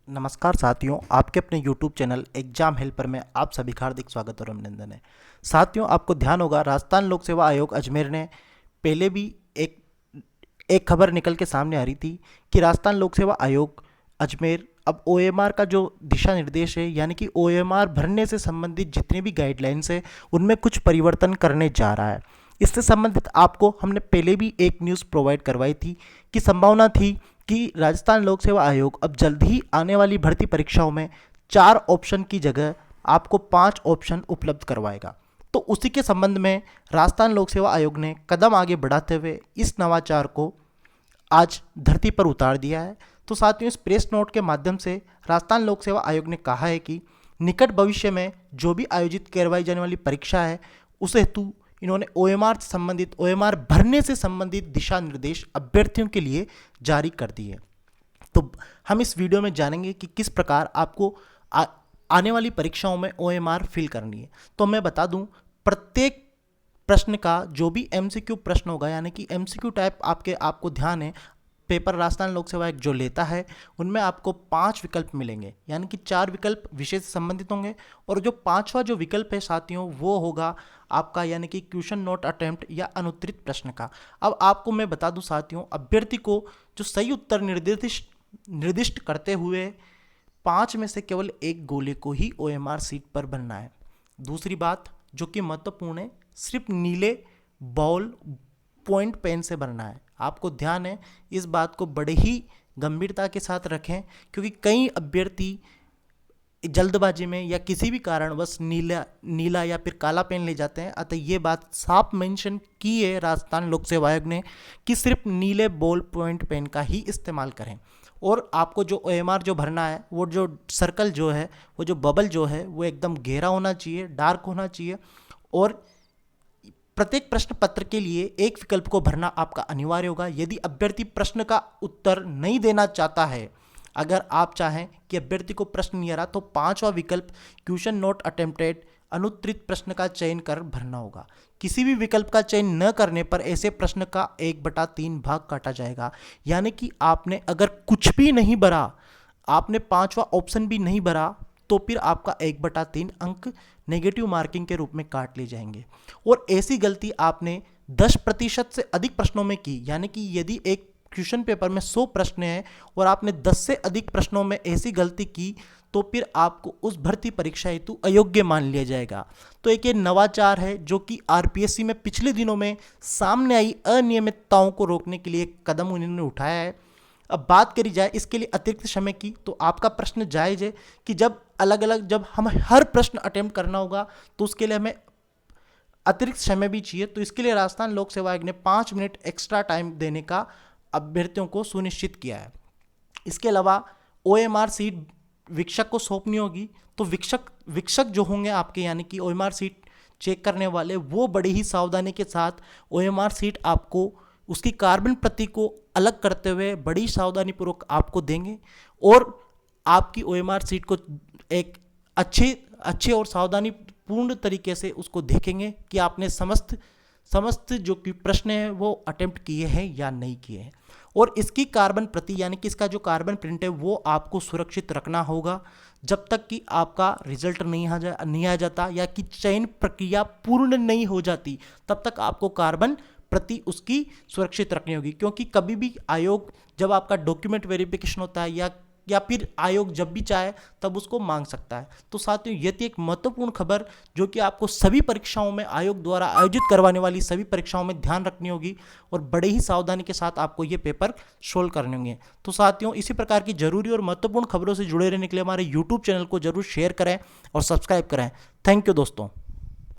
नमस्कार साथियों, आपके अपने YouTube चैनल एग्जाम हेल्पर में आप सभी का हार्दिक स्वागत और अभिनंदन है। साथियों, आपको ध्यान होगा राजस्थान लोक सेवा आयोग अजमेर ने पहले भी एक एक खबर निकल के सामने आ रही थी कि राजस्थान लोक सेवा आयोग अजमेर अब OMR का जो दिशा निर्देश है यानी कि OMR भरने से संबंधित जितने भी गाइडलाइंस है उनमें कुछ परिवर्तन करने जा रहा है। इससे संबंधित आपको हमने पहले भी एक न्यूज़ प्रोवाइड करवाई थी कि संभावना थी कि राजस्थान लोक सेवा आयोग अब जल्द ही आने वाली भर्ती परीक्षाओं में 4 ऑप्शन की जगह आपको 5 ऑप्शन उपलब्ध करवाएगा। तो उसी के संबंध में राजस्थान लोक सेवा आयोग ने कदम आगे बढ़ाते हुए इस नवाचार को आज धरती पर उतार दिया है। तो साथियों, इस प्रेस नोट के माध्यम से राजस्थान लोक सेवा आयोग ने कहा है कि निकट भविष्य में जो भी आयोजित करवाई जाने वाली परीक्षा है उस हेतु इन्होंने OMR से संबंधित OMR भरने से संबंधित दिशा निर्देश अभ्यर्थियों के लिए जारी कर दिए। तो हम इस वीडियो में जानेंगे कि किस प्रकार आपको आने वाली परीक्षाओं में OMR फिल करनी है। तो मैं बता दूं, प्रत्येक प्रश्न का जो भी MCQ प्रश्न होगा यानी कि MCQ टाइप आपको ध्यान है, पेपर राजस्थान लोक सेवा आयोग जो लेता है उनमें आपको 5 विकल्प मिलेंगे यानी कि 4 विकल्प विषय से संबंधित होंगे और जो 5वां जो विकल्प है साथियों वो होगा आपका यानी कि क्वेश्चन नोट अटेम्प्ट या अनुत्तरित प्रश्न का। अब आपको मैं बता दूं साथियों, अभ्यर्थी को जो सही उत्तर निर्दिष्ट करते हुए 5 में से केवल एक गोले को ही OMR सीट पर भरना है। दूसरी बात जो कि महत्वपूर्ण है, सिर्फ नीले बॉल पॉइंट पेन से भरना है। आपको ध्यान है, इस बात को बड़े ही गंभीरता के साथ रखें क्योंकि कई अभ्यर्थी जल्दबाजी में या किसी भी कारण बस नीला या फिर काला पेन ले जाते हैं। अतः ये बात साफ मेंशन की है राजस्थान लोक सेवा आयोग ने कि सिर्फ नीले बॉल पॉइंट पेन का ही इस्तेमाल करें। और आपको जो OMR जो भरना है वो जो सर्कल जो है, वो जो बबल जो है वो एकदम गहरा होना चाहिए, डार्क होना चाहिए। और प्रत्येक प्रश्न पत्र के लिए एक विकल्प को भरना आपका अनिवार्य होगा। यदि अभ्यर्थी प्रश्न का उत्तर नहीं देना चाहता है, अगर आप चाहें कि अभ्यर्थी को प्रश्न नहीं आ रहा, तो 5वां विकल्प क्वेश्चन नोट अटेम्प्टेड अनुत्तरित प्रश्न का चयन कर भरना होगा। किसी भी विकल्प का चयन न करने पर ऐसे प्रश्न का 1/3 भाग काटा जाएगा। यानी कि आपने अगर कुछ भी नहीं भरा, आपने 5वां ऑप्शन भी नहीं भरा, तो फिर आपका 1/3 अंक नेगेटिव मार्किंग के रूप में काट लिए जाएंगे। और ऐसी गलती आपने 10% से अधिक प्रश्नों में की, यानी कि यदि एक क्वेश्चन पेपर में 100 प्रश्न हैं और आपने 10 से अधिक प्रश्नों में ऐसी गलती की, तो फिर आपको उस भर्ती परीक्षा हेतु अयोग्य मान लिया जाएगा। तो एक ये नवाचार है जो कि RPSC में पिछले दिनों में सामने आई अनियमितताओं को रोकने के लिए कदम उन्होंने उठाया है। अब बात करी जाए इसके लिए अतिरिक्त समय की, तो आपका प्रश्न जायज़ है कि जब हम हर प्रश्न अटेम्प्ट करना होगा तो उसके लिए हमें अतिरिक्त समय भी चाहिए। तो इसके लिए राजस्थान लोक सेवा आयोग ने 5 मिनट एक्स्ट्रा टाइम देने का अभ्यर्थियों को सुनिश्चित किया है। इसके अलावा OMR सीट वीक्षक को सौंपनी होगी। तो वीक्षक जो होंगे आपके यानी कि OMR सीट चेक करने वाले, वो बड़ी ही सावधानी के साथ OMR सीट आपको उसकी कार्बन प्रति को अलग करते हुए बड़ी सावधानीपूर्वक आपको देंगे और आपकी OMR सीट को एक अच्छे और सावधानीपूर्ण तरीके से उसको देखेंगे कि आपने समस्त जो कि प्रश्न है वो अटेम्प्ट किए हैं या नहीं किए हैं। और इसकी कार्बन प्रति यानी कि इसका जो कार्बन प्रिंट है वो आपको सुरक्षित रखना होगा जब तक कि आपका रिजल्ट नहीं आ जाता या कि चयन प्रक्रिया पूर्ण नहीं हो जाती, तब तक आपको कार्बन प्रति उसकी सुरक्षित रखनी होगी। क्योंकि कभी भी आयोग जब आपका डॉक्यूमेंट वेरिफिकेशन होता है या फिर आयोग जब भी चाहे तब उसको मांग सकता है। तो साथियों, ये थी एक महत्वपूर्ण खबर जो कि आपको सभी परीक्षाओं में आयोग द्वारा आयोजित करवाने वाली सभी परीक्षाओं में ध्यान रखनी होगी और बड़े ही सावधानी के साथ आपको ये पेपर सोल्व करने होंगे। तो साथियों, इसी प्रकार की जरूरी और महत्वपूर्ण खबरों से जुड़े रहने के लिए हमारे YouTube चैनल को जरूर शेयर करें और सब्सक्राइब करें। थैंक यू दोस्तों।